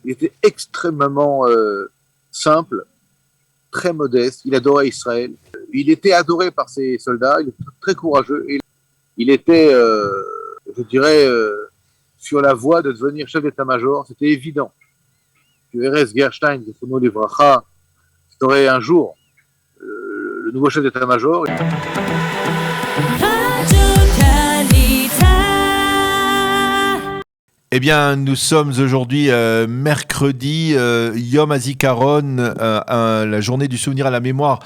Il était extrêmement simple, très modeste. Il adorait Israël. Il était adoré par ses soldats. Il était très courageux. Et il était, je dirais, sur la voie de devenir chef d'état-major. C'était évident que Erez Gerstein, Zichrono Livracha, serait un jour le nouveau chef d'état-major. Eh bien, nous sommes aujourd'hui mercredi, Yom HaZikaron, la journée du souvenir à la mémoire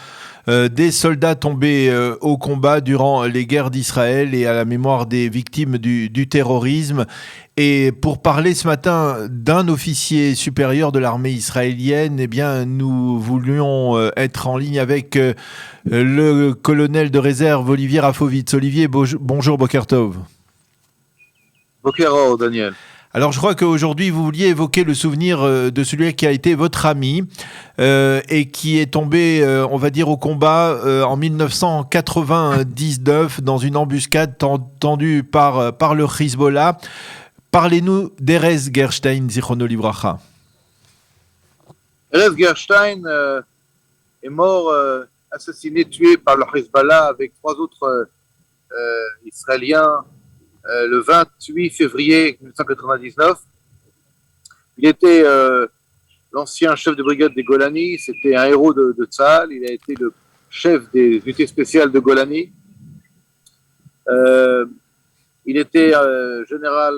des soldats tombés au combat durant les guerres d'Israël et à la mémoire des victimes du terrorisme. Et pour parler ce matin d'un officier supérieur de l'armée israélienne, eh bien, nous voulions être en ligne avec le colonel de réserve Olivier Rafovitz. Olivier, bonjour, Boker Tov. Boker Or, Daniel. Alors, je crois qu'aujourd'hui, vous vouliez évoquer le souvenir de celui qui a été votre ami et qui est tombé, on va dire, au combat en 1999 dans une embuscade tendue par le Hezbollah. Parlez-nous d'Erez Gerstein, Zichrono Livracha. Erez Gerstein est mort, assassiné, tué par le Hezbollah avec trois autres Israéliens le 28 février 1999. Il était l'ancien chef de brigade des Golani, c'était un héros de Tzahal, il a été le chef des unités spéciales de Golani. Il était général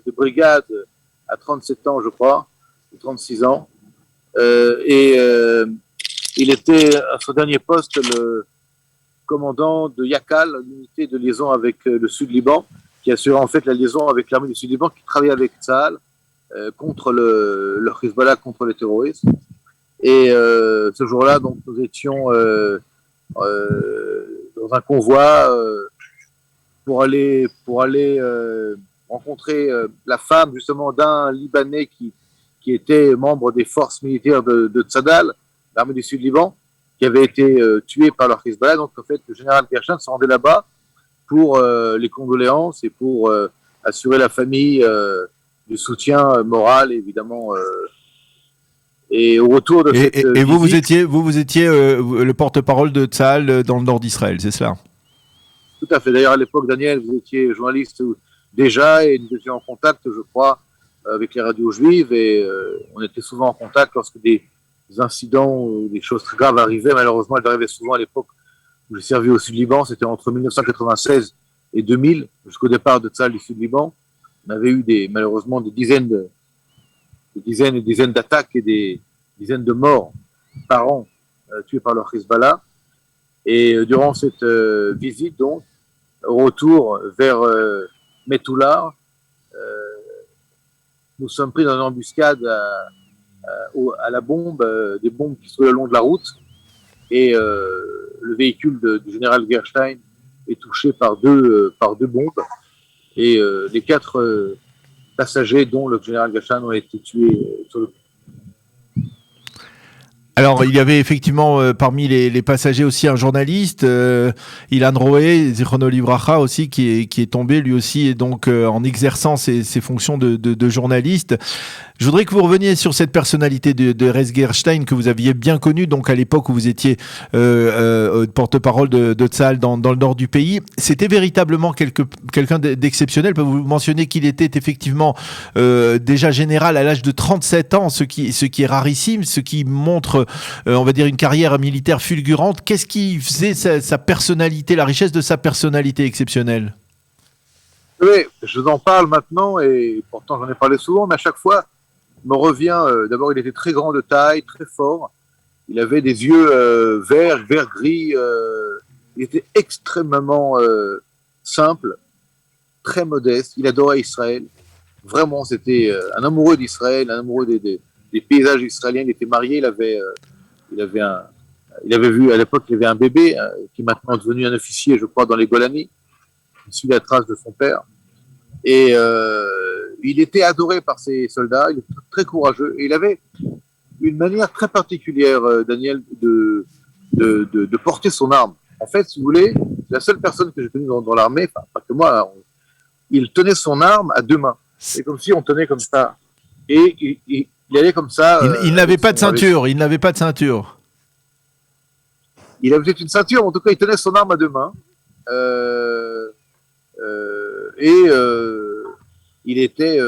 de brigade à 37 ans, je crois, ou 36 ans. Il était à son dernier poste le commandant de Yakal, l'unité de liaison avec le Sud-Liban, qui assurait en fait la liaison avec l'armée du Sud-Liban, qui travaillait avec Tzahal contre le Hezbollah, contre les terroristes. Et ce jour-là, donc, nous étions dans un convoi pour aller rencontrer la femme justement d'un Libanais qui était membre des forces militaires de Tzadal, l'armée du Sud-Liban, qui avait été tué par le Hezbollah. Donc en fait, le général Gerstein se rendait là-bas pour les condoléances et pour assurer la famille du soutien moral, évidemment. Et au retour de cette et vous, visite, vous étiez le porte-parole de Tzahal dans le nord d'Israël, c'est cela? Tout à fait. D'ailleurs, à l'époque, Daniel, vous étiez journaliste déjà et nous étions en contact, je crois, avec les radios juives et on était souvent en contact lorsque des incidents ou des choses très graves arrivaient. Malheureusement, elles arrivaient souvent à l'époque où j'ai servi au Sud-Liban. C'était entre 1996 et 2000, jusqu'au départ de Tzahal du Sud-Liban. On avait eu malheureusement des dizaines et dizaines d'attaques et des dizaines de morts par an tués par le Hezbollah. Et durant cette visite, donc, au retour vers Metoular, nous sommes pris dans une embuscade à la bombe, des bombes qui sont le long de la route, et le véhicule du général Gerstein est touché par deux bombes, et les 4 passagers, dont le général Gerstein, ont été tués sur le coup. Alors, il y avait effectivement parmi les passagers aussi un journaliste, Ilan Roé, Zichrono Livracha aussi, qui est tombé lui aussi, et donc en exerçant ses fonctions de journaliste. Je voudrais que vous reveniez sur cette personnalité de Erez Gerstein que vous aviez bien connue, donc à l'époque où vous étiez porte-parole de Tzahal dans le nord du pays. C'était véritablement quelqu'un d'exceptionnel. Vous mentionnez qu'il était effectivement déjà général à l'âge de 37 ans, ce qui est rarissime, ce qui montre, on va dire, une carrière militaire fulgurante. Qu'est-ce qui faisait sa personnalité, la richesse de sa personnalité exceptionnelle? Oui, je vous en parle maintenant, et pourtant j'en ai parlé souvent, mais à chaque fois, me revient, d'abord il était très grand de taille, très fort, il avait des yeux vert-gris, il était extrêmement simple, très modeste, il adorait Israël, vraiment c'était un amoureux d'Israël, un amoureux des paysages israéliens, il était marié, il avait vu, à l'époque il avait un bébé, qui est maintenant devenu un officier, je crois, dans les Golani, il suit la trace de son père, et il était adoré par ses soldats, il était très courageux, et il avait une manière très particulière, Daniel, de porter son arme. En fait, si vous voulez, c'est la seule personne que j'ai connue dans l'armée, enfin, pas que moi, il tenait son arme à 2 mains. C'est comme si on tenait comme ça. Et il allait comme ça. Il n'avait pas de ceinture. Il n'avait pas de ceinture. Il avait peut-être une ceinture, en tout cas, il tenait son arme à deux mains. Et il était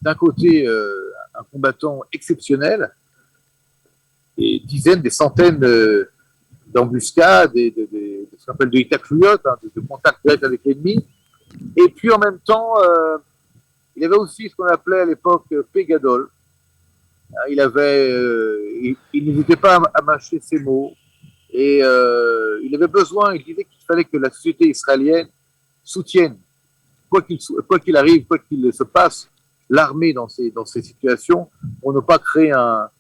d'un côté un combattant exceptionnel, des dizaines, des centaines d'embuscades, de ce qu'on appelle de hitakfuyot, de contact direct avec l'ennemi. Et puis en même temps, il avait aussi ce qu'on appelait à l'époque Pégadol. Il n'hésitait pas à mâcher ses mots. Et il avait besoin, il disait qu'il fallait que la société israélienne soutienne, quoi qu'il arrive, quoi qu'il se passe, l'armée dans ces situations, pour ne pas créer un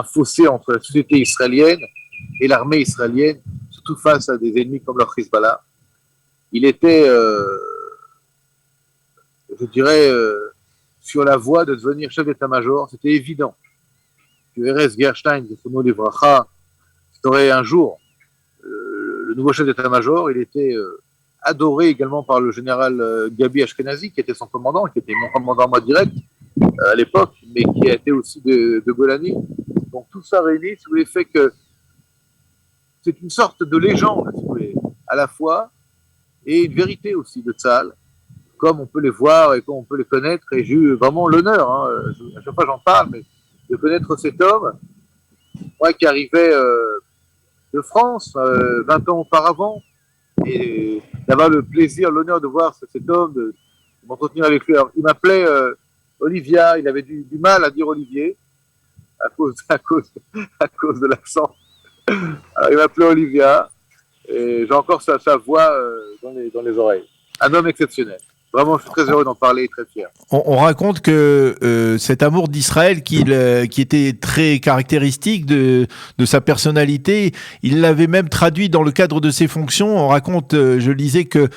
fossé entre la société israélienne et l'armée israélienne, surtout face à des ennemis comme le Hezbollah. Il était, je dirais, sur la voie de devenir chef d'état-major. C'était évident que Erez Gerstein, Zichrono Livracha, serait un jour le nouveau chef d'état-major. Il était adoré également par le général Gabi Ashkenazi, qui était son commandant, qui était mon commandant moi direct à l'époque, mais qui a été aussi de Golani. Donc tout ça réuni, si vous voulez, fait que c'est une sorte de légende, si vous voulez, à la fois, et une vérité aussi de Tzahal, comme on peut les voir et comme on peut les connaître. Et j'ai eu vraiment l'honneur, à chaque fois j'en parle, mais de connaître cet homme, moi qui arrivais de France 20 ans auparavant, et d'avoir le plaisir, l'honneur de voir cet homme, de m'entretenir avec lui. Alors, il m'appelait Olivia, il avait du mal à dire Olivier, à cause de l'accent. Alors, il m'appelait Olivia, et j'ai encore sa voix dans les oreilles. Un homme exceptionnel. Vraiment, je suis très heureux d'en parler et très fier. On raconte que cet amour d'Israël qui était très caractéristique de sa personnalité, il l'avait même traduit dans le cadre de ses fonctions. On raconte, je lisais que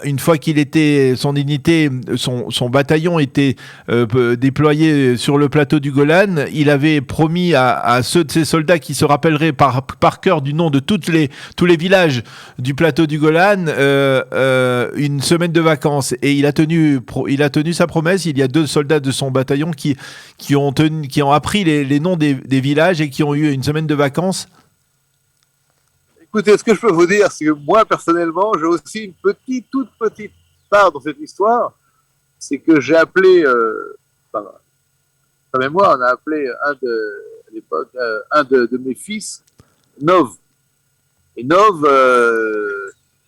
une fois qu'il était, son unité, son bataillon était déployé sur le plateau du Golan, il avait promis à ceux de ses soldats qui se rappelleraient par cœur du nom de tous les villages du plateau du Golan une semaine de vacances. Et il a tenu sa promesse. Il y a 2 soldats de son bataillon qui ont appris les noms des villages et qui ont eu une semaine de vacances. Écoutez, ce que je peux vous dire, c'est que moi, personnellement, j'ai aussi une toute petite part dans cette histoire. C'est que j'ai appelé, même moi, on a appelé à l'époque, un de mes fils, Nov. Et Nov,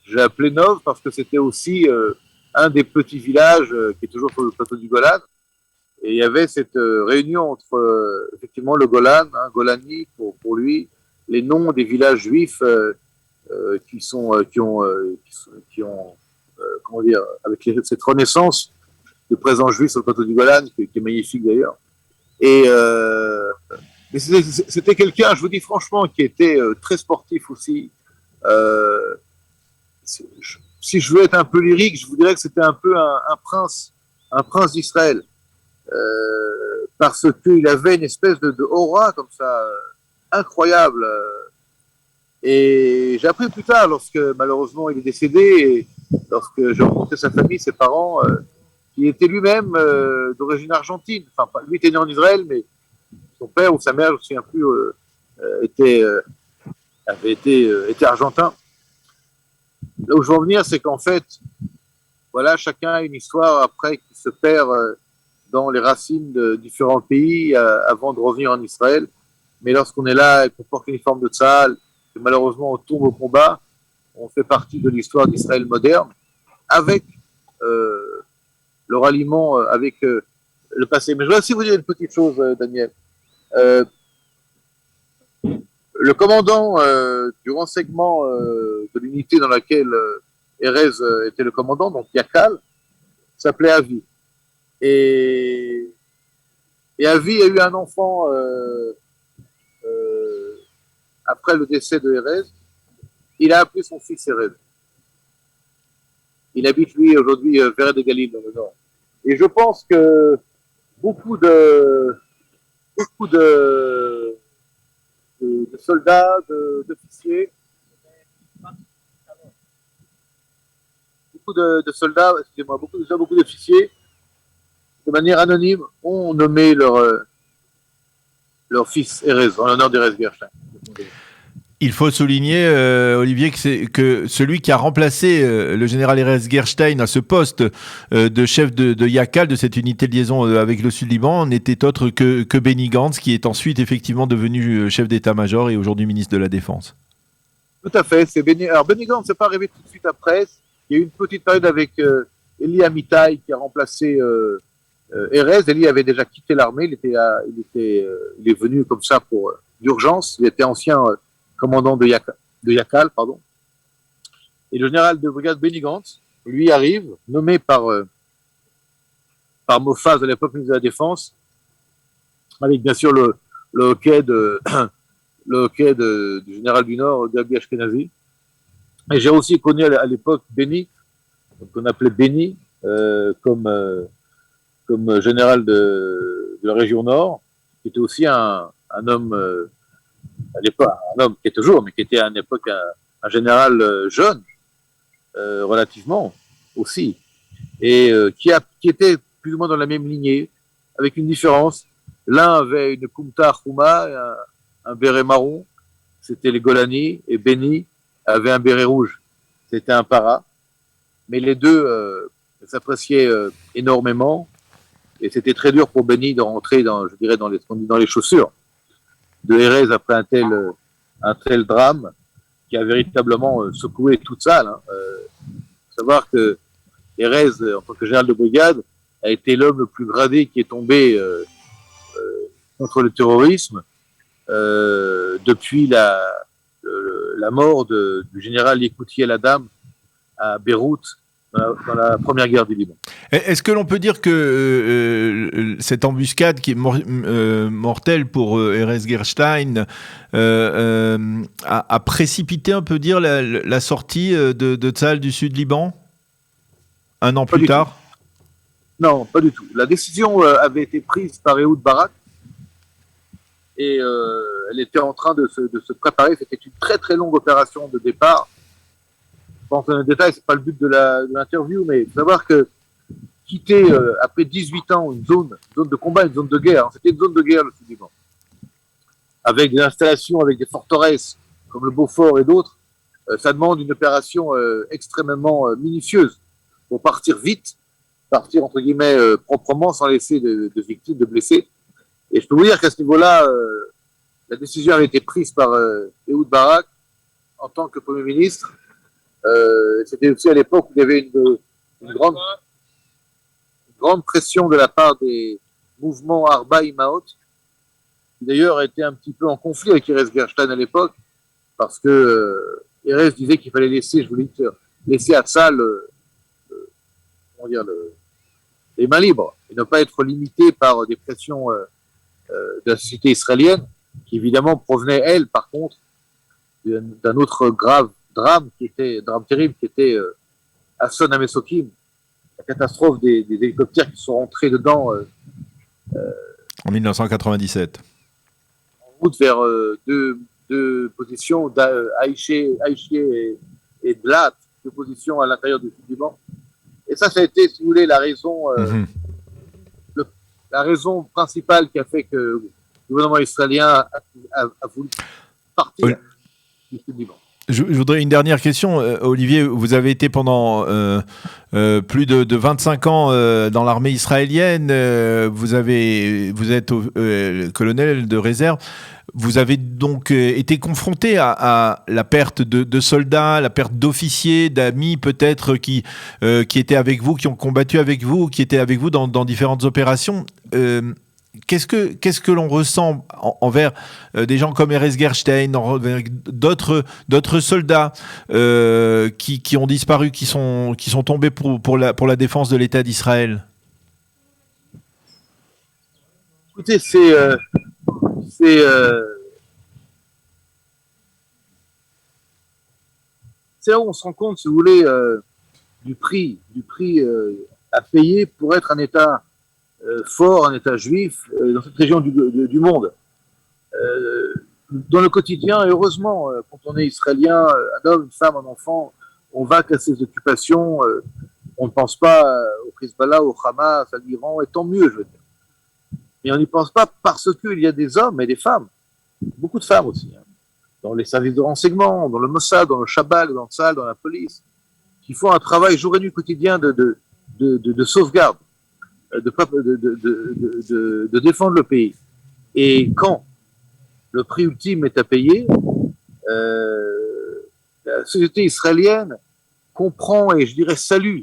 j'ai appelé Nov parce que c'était aussi un des petits villages qui est toujours sur le plateau du Golan. Et il y avait cette réunion entre effectivement le Golan, Golani pour lui, les noms des villages juifs qui ont comment dire, avec cette renaissance de présence juif sur le plateau du Golan, qui est magnifique d'ailleurs. Et c'était quelqu'un, je vous dis franchement, qui était très sportif aussi. Si je veux être un peu lyrique, je vous dirais que c'était un peu un prince d'Israël, parce qu'il avait une espèce de aura comme ça, incroyable. Et j'ai appris plus tard, lorsque malheureusement il est décédé, et lorsque j'ai rencontré sa famille, ses parents, qui était lui-même d'origine argentine. Enfin, lui était né en Israël, mais son père ou sa mère, je ne me souviens plus, avait été argentin. Là où je veux en venir, c'est qu'en fait, voilà, chacun a une histoire après qui se perd dans les racines de différents pays avant de revenir en Israël. Mais lorsqu'on est là et qu'on porte l'uniforme de Tzahal, que malheureusement on tombe au combat, on fait partie de l'histoire d'Israël moderne, avec le ralliement avec le passé. Mais je voudrais aussi vous dire une petite chose, Daniel. Le commandant du renseignement de l'unité dans laquelle Erez était le commandant, donc Yakal, s'appelait Avi. Et Avi a eu un enfant après le décès de Erez. Il a appelé son fils Erez. Il habite, lui, aujourd'hui, vers de Galil, dans le nord. Et je pense que beaucoup de soldats, d'officiers, beaucoup de soldats, excusez-moi, beaucoup d'officiers de manière anonyme, ont nommé leur fils Erez, en l'honneur d'Erez Gerstein. Il faut souligner, Olivier, que celui qui a remplacé le général Erez Gerstein à ce poste de chef de Yakal, de cette unité de liaison avec le Sud-Liban, n'était autre que Benny Gantz, qui est ensuite effectivement devenu chef d'état-major et aujourd'hui ministre de la Défense. Tout à fait. Alors Benny Gantz n'est pas arrivé tout de suite après. Il y a eu une petite période avec Eli Amitai qui a remplacé Erez. Eli avait déjà quitté l'armée. Il est venu comme ça pour d'urgence. Il était ancien commandant de Yakal, pardon. Et le général de brigade Benny Gantz, lui, arrive, nommé par Mofaz à l'époque ministre de la Défense, avec bien sûr le hockey du général du Nord, Gabi Ashkenazi. Et j'ai aussi connu à l'époque Benny, qu'on appelait Benny, comme général de la région Nord, qui était aussi un homme, à l'époque, un homme qui est toujours, mais qui était à une époque un général jeune, relativement aussi, et qui était plus ou moins dans la même lignée, avec une différence. L'un avait une Kumta Khouma, un béret marron, c'était les Golani, et Benny avait un béret rouge, c'était un para. Mais les deux s'appréciaient énormément, et c'était très dur pour Benny de rentrer dans les chaussures de Erez après un tel drame qui a véritablement secoué toute salle. Savoir que Erez, en tant que général de brigade, a été l'homme le plus gradé qui est tombé contre le terrorisme depuis la mort du général Yekouti El-Adam à Beyrouth dans la première guerre du Liban. Est-ce que l'on peut dire que cette embuscade qui est mortelle pour Erez Gerstein a précipité, on peut dire, la sortie de Tsahal du Sud-Liban un an plus tard? Non, pas du tout. La décision avait été prise par Ehud Barak et elle était en train de se préparer. C'était une très très longue opération de départ. Je pense dans le détail, c'est pas le but de l'interview, mais il faut savoir que quitter après 18 ans une zone de combat, une zone de guerre, c'était une zone de guerre le Sud-Liban, avec des installations, avec des forteresses comme le Beaufort et d'autres, ça demande une opération extrêmement minutieuse pour partir vite, partir entre guillemets proprement, sans laisser de victimes, de blessés. Et je peux vous dire qu'à ce niveau-là, la décision avait été prise par Ehud Barak en tant que Premier ministre. C'était aussi à l'époque où il y avait une grande pression de la part des mouvements Arba Imaot, qui d'ailleurs était un petit peu en conflit avec Erez Gerstein à l'époque, parce que Erez disait qu'il fallait laisser à Tsahal les mains libres et ne pas être limité par des pressions de la société israélienne, qui évidemment provenait, elle, par contre, d'un autre drame terrible, qui était Asson Amesokim, la catastrophe des hélicoptères qui sont rentrés dedans en 1997. En route vers deux positions, Aïché et Dlat, deux positions à l'intérieur du Sud-Liban. Et ça a été, si vous voulez, la raison principale qui a fait que le gouvernement israélien a voulu partir du Sud-Liban. Je voudrais une dernière question. Olivier, vous avez été pendant plus de 25 ans dans l'armée israélienne. Vous êtes colonel de réserve. Vous avez donc été confronté à la perte de soldats, la perte d'officiers, d'amis peut-être qui étaient avec vous, qui ont combattu avec vous, qui étaient avec vous dans différentes opérations. Qu'est-ce que l'on ressent envers des gens comme Erez Gerstein, envers d'autres soldats qui ont disparu, qui sont tombés pour la défense de l'État d'Israël? Écoutez, c'est là où on se rend compte, si vous voulez, du prix à payer pour être un État fort, un État juif dans cette région du monde. Dans le quotidien, et heureusement, quand on est israélien, un homme, une femme, un enfant, on va qu'à ses occupations, On ne pense pas au Hezbollah, au Hamas, à l'Iran, et tant mieux, je veux dire. Mais on n'y pense pas parce qu'il y a des hommes et des femmes, beaucoup de femmes aussi, hein, dans les services de renseignement, dans le Mossad, dans le Shabak, dans le Tzal, dans la police, qui font un travail jour et nuit quotidien de sauvegarde, de défendre le pays. Et quand le prix ultime est à payer, la société israélienne comprend et je dirais salue.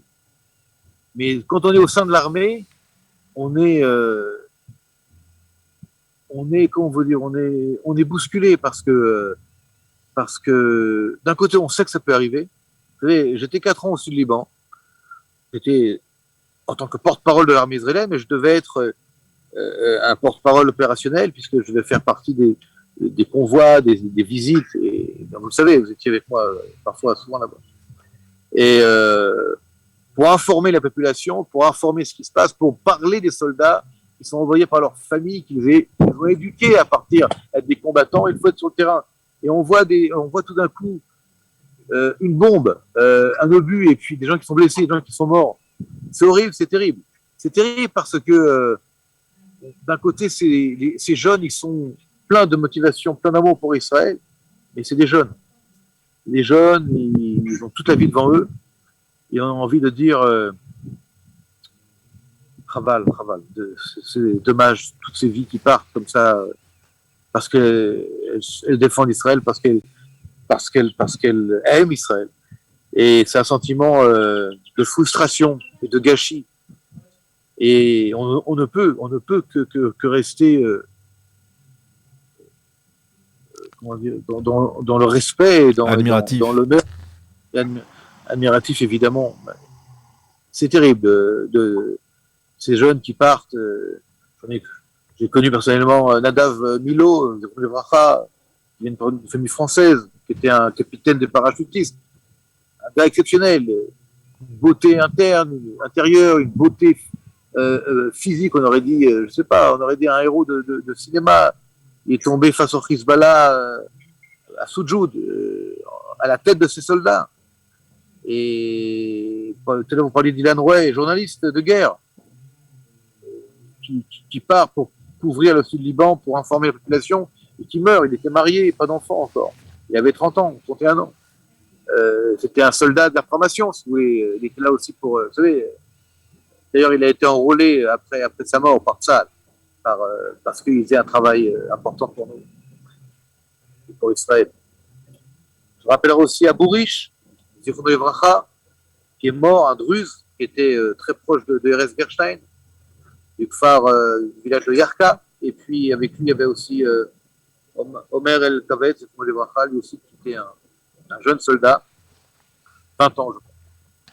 Mais quand on est au sein de l'armée, on est comment on veut dire, on est bousculé parce que d'un côté on sait que ça peut arriver. Vous savez, j'étais 4 ans au sud du Liban. J'étais en tant que porte-parole de l'armée israélienne, mais je devais être un porte-parole opérationnel puisque je devais faire partie des convois, des visites. Et vous le savez, vous étiez avec moi parfois, souvent là-bas. Et pour informer la population, pour informer ce qui se passe, pour parler des soldats qui sont envoyés par leur famille, qu'ils ont éduqués à partir, à être des combattants, il faut être sur le terrain. Et on voit tout d'un coup une bombe, un obus, et puis des gens qui sont blessés, des gens qui sont morts. C'est horrible, c'est terrible. C'est terrible parce que d'un côté, ces jeunes, ils sont pleins de motivation, pleins d'amour pour Israël, mais c'est des jeunes. Les jeunes, ils ont toute la vie devant eux, et on a envie de dire Chaval, c'est dommage, toutes ces vies qui partent comme ça, parce qu'elles défendent Israël, parce qu'elles aiment Israël. Et c'est un sentiment de frustration et de gâchis. Et on ne peut que rester comment dire, dans le respect, dans l'honneur, et admiratif évidemment. C'est terrible de ces jeunes qui partent. J'ai connu personnellement Nadav Milo, qui vient d'une famille française, qui était un capitaine de parachutistes, un gars exceptionnel, une beauté intérieure, une beauté physique, on aurait dit, je sais pas, on aurait dit un héros de cinéma. Il est tombé face au Hezbollah à Soujoud, à la tête de ses soldats. Et tout à l'heure vous parliez d'Ilan Rouet, journaliste de guerre, qui part pour couvrir le sud Liban, pour informer la population, et qui meurt. Il était marié, pas d'enfant encore. Il avait 30 ans, 31 ans. C'était un soldat d'information, si vous voulez. Il était là aussi pour, vous savez, d'ailleurs il a été enrôlé après sa mort par Tzal, parce qu'il faisait un travail important pour nous, et pour Israël. Je rappellerai aussi à Bourish, Zichrono Livracha, qui est mort, un druze, qui était très proche de Erez Gerstein, du Kfar, du village de Yarka, et puis avec lui il y avait aussi Omer El Kavet, Zichrono Livracha, lui aussi qui était un jeune soldat, 20 ans je crois,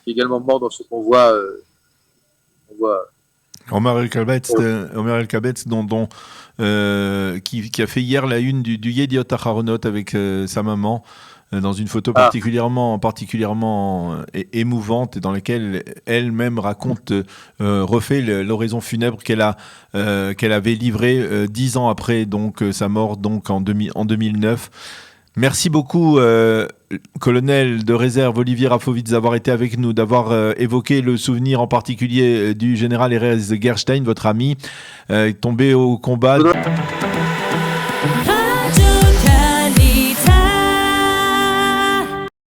qui est également mort dans ce convoi. Omer El Kabetz, qui a fait hier la une du Yediot Aharonot avec sa maman, dans une photo particulièrement émouvante, et dans laquelle elle-même refait l'oraison funèbre qu'elle avait livrée 10 ans après sa mort, donc en 2009. Merci beaucoup, colonel de réserve Olivier Rafovitz, d'avoir été avec nous, d'avoir évoqué le souvenir en particulier du général Erez Gerstein, votre ami, tombé au combat.